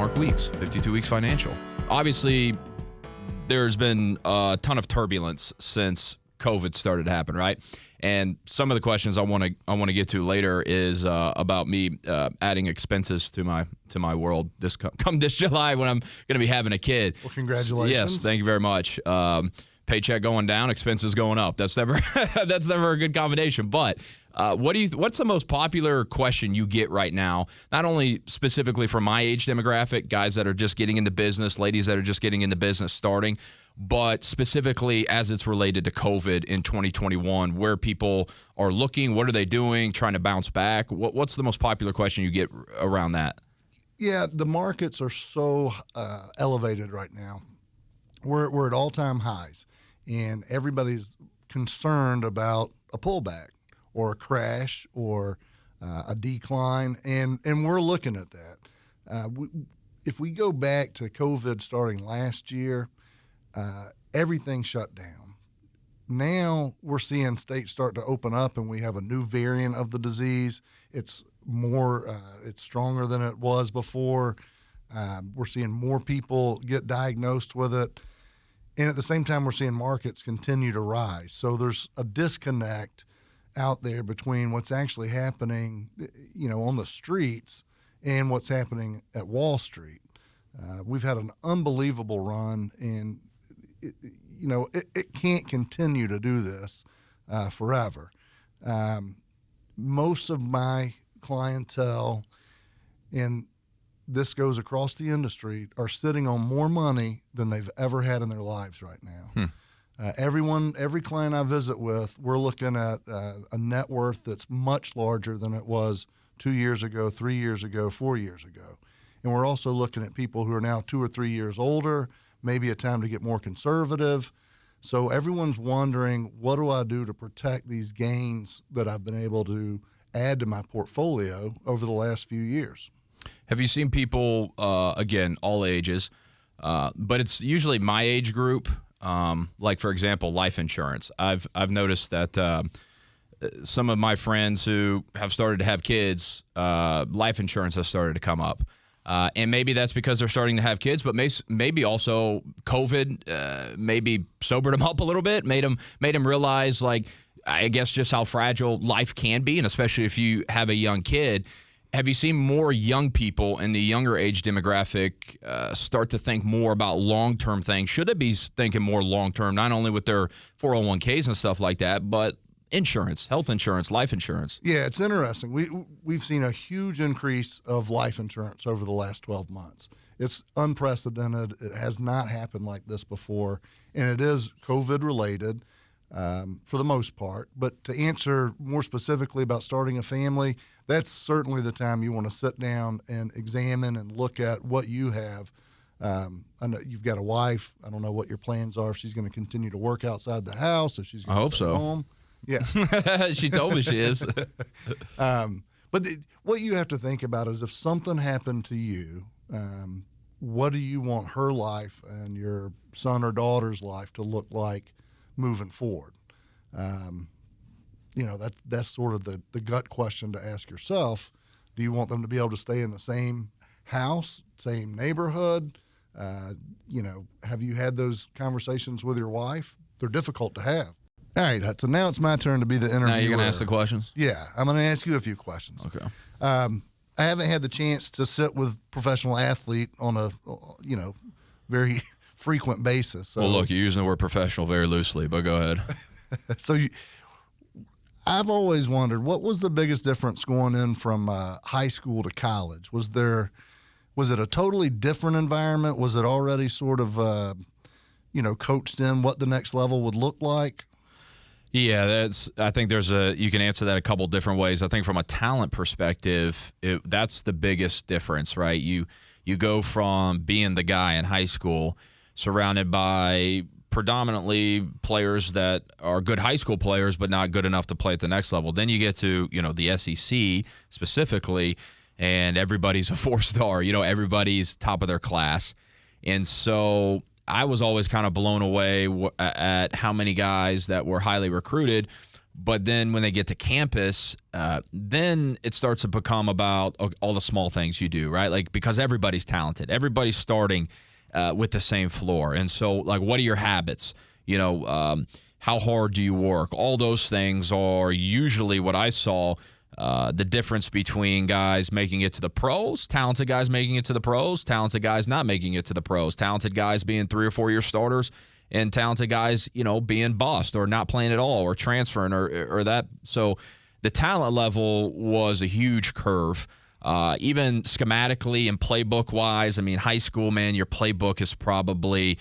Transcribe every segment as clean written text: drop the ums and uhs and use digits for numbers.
Mark Weeks, 52 Weeks Financial. Obviously, there's been a ton of turbulence since COVID started to happen, right? And some of the questions I want to get to later is about me adding expenses to my world this come this July when I'm going to be having a kid. Well, congratulations. Yes, thank you very much. Paycheck going down, expenses going up. That's never a good combination. But what's the most popular question you get right now? Not only specifically for my age demographic, guys that are just getting into business, ladies that are just getting into business starting, but specifically as it's related to COVID in 2021, where people are looking, what are they doing, trying to bounce back? What's the most popular question you get around that? Yeah, the markets are so elevated right now. We're at all-time highs, and everybody's concerned about a pullback or a crash or a decline, and we're looking at that. If we go back to COVID starting last year, everything shut down. Now we're seeing states start to open up, and we have a new variant of the disease. It's stronger than it was before. We're seeing more people get diagnosed with it. And at the same time, we're seeing markets continue to rise. So there's a disconnect out there between what's actually happening, on the streets and what's happening at Wall Street. We've had an unbelievable run, and it can't continue to do this forever. Most of my clientele, and this goes across the industry, are sitting on more money than they've ever had in their lives right now. Every client I visit with, we're looking at a net worth that's much larger than it was 2 years ago, 3 years ago, 4 years ago. And we're also looking at people who are now 2 or 3 years older, maybe a time to get more conservative. So everyone's wondering, what do I do to protect these gains that I've been able to add to my portfolio over the last few years? Have you seen people, again, all ages, but it's usually my age group, like, for example, life insurance. I've noticed that some of my friends who have started to have kids, life insurance has started to come up. And maybe that's because they're starting to have kids, but maybe also COVID maybe sobered them up a little bit, made them realize, like, I guess just how fragile life can be, and especially if you have a young kid. Have you seen more young people in the younger age demographic start to think more about long-term things? Should they be thinking more long-term, not only with their 401ks and stuff like that, but insurance, health insurance, life insurance? Yeah, it's interesting. We've seen a huge increase of life insurance over the last 12 months. It's unprecedented. It has not happened like this before, and it is COVID-related for the most part. But to answer more specifically about starting a family, that's certainly the time you want to sit down and examine and look at what you have. I know you've got a wife. I don't know what your plans are. If she's going to continue to work outside the house, if she's going to stay home. Yeah. She told me she is. But what you have to think about is, if something happened to you, what do you want her life and your son or daughter's life to look like moving forward? That's sort of the gut question to ask yourself. Do you want them to be able to stay in the same house, same neighborhood? Have you had those conversations with your wife? They're difficult to have. All right, Hutson, now it's my turn to be the interviewer. Now you're going to ask the questions? Yeah, I'm going to ask you a few questions. Okay. I haven't had the chance to sit with professional athlete on a, very frequent basis. So. Well, look, you're using the word professional very loosely, but go ahead. I've always wondered, what was the biggest difference going in from high school to college? Was it a totally different environment? Was it already sort of, coached in what the next level would look like? Yeah, I think you can answer that a couple different ways. I think from a talent perspective, that's the biggest difference, right? You go from being the guy in high school surrounded by predominantly players that are good high school players but not good enough to play at the next level. Then you get to, the SEC specifically, and everybody's a 4-star. Everybody's top of their class. And so I was always kind of blown away at how many guys that were highly recruited But then when they get to campus, then it starts to become about all the small things you do, right? Like, because everybody's talented. Everybody's starting with the same floor. And so, like, what are your habits? How hard do you work? All those things are usually what I saw the difference between guys making it to the pros, talented guys making it to the pros, talented guys not making it to the pros, talented guys being 3 or 4 year starters, and talented guys, being bust or not playing at all or transferring or that. So the talent level was a huge curve. Even schematically and playbook-wise, I mean, high school, man, your playbook is probably,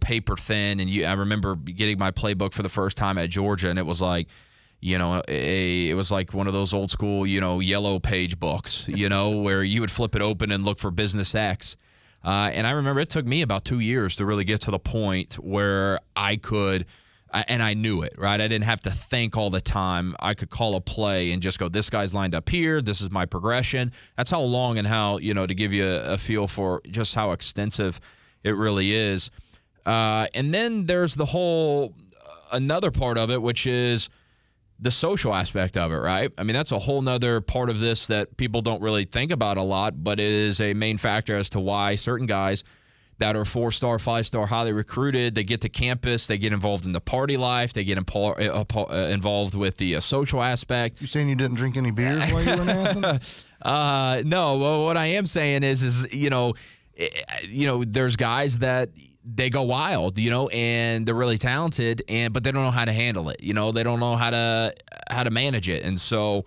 paper thin. And I remember getting my playbook for the first time at Georgia, and it was like, it was like one of those old school, yellow page books, where you would flip it open and look for business X. And I remember it took me about 2 years to really get to the point where I could, and I knew it, right? I didn't have to think all the time. I could call a play and just go, this guy's lined up here. This is my progression. That's how long and how, to give you a feel for just how extensive it really is. And then there's the whole, another part of it, which is the social aspect of it, right? I mean, that's a whole nother part of this that people don't really think about a lot, but it is a main factor as to why certain guys that are 4-star, 5-star, highly recruited, they get to campus, they get involved in the party life, they get involved with the social aspect. You saying you didn't drink any beers while you were in Athens? No. Well, what I am saying is there's guys that they go wild, and they're really talented, but they don't know how to handle it. They don't know how to manage it, and so.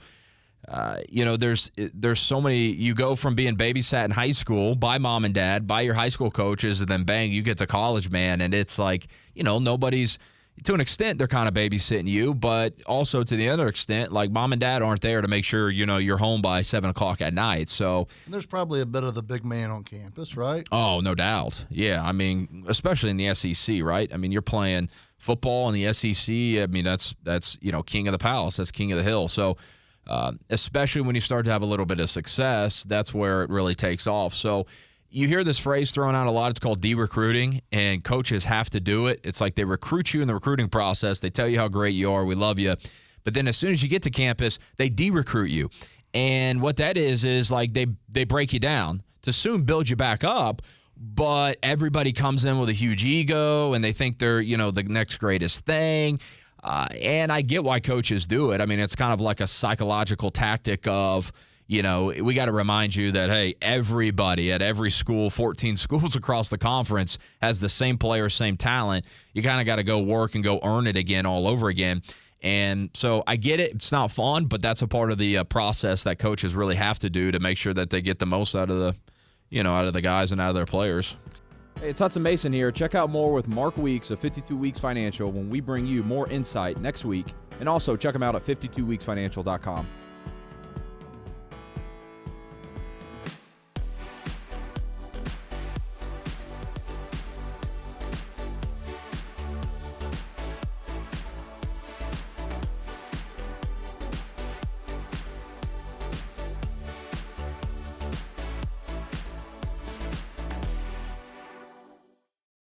There's so many. You go from being babysat in high school by mom and dad, by your high school coaches, and then bang, you get to college, man. And it's like, nobody's, to an extent, they're kind of babysitting you, but also to the other extent, like mom and dad aren't there to make sure, you're home by 7 o'clock at night. So there's probably a bit of the big man on campus, right? Oh, no doubt. Yeah. I mean, especially in the SEC, right? I mean, you're playing football in the SEC. I mean, that's king of the palace. That's king of the hill. So, especially when you start to have a little bit of success, that's where it really takes off. So you hear this phrase thrown out a lot. It's called de-recruiting, and coaches have to do it. It's like they recruit you in the recruiting process. They tell you how great you are. We love you. But then as soon as you get to campus, they de-recruit you. And what that is like they break you down to soon build you back up. But everybody comes in with a huge ego, and they think they're, the next greatest thing. And I get why coaches do it. I mean, it's kind of like a psychological tactic of, we got to remind you that, hey, everybody at every school, 14 schools across the conference, has the same player, same talent. You kind of got to go work and go earn it again all over again. And so I get it. It's not fun, but that's a part of the process that coaches really have to do to make sure that they get the most out of the guys and out of their players. Hey, it's Hutson Mason here. Check out more with Mark Weeks of 52 Weeks Financial when we bring you more insight next week. And also check them out at 52weeksfinancial.com.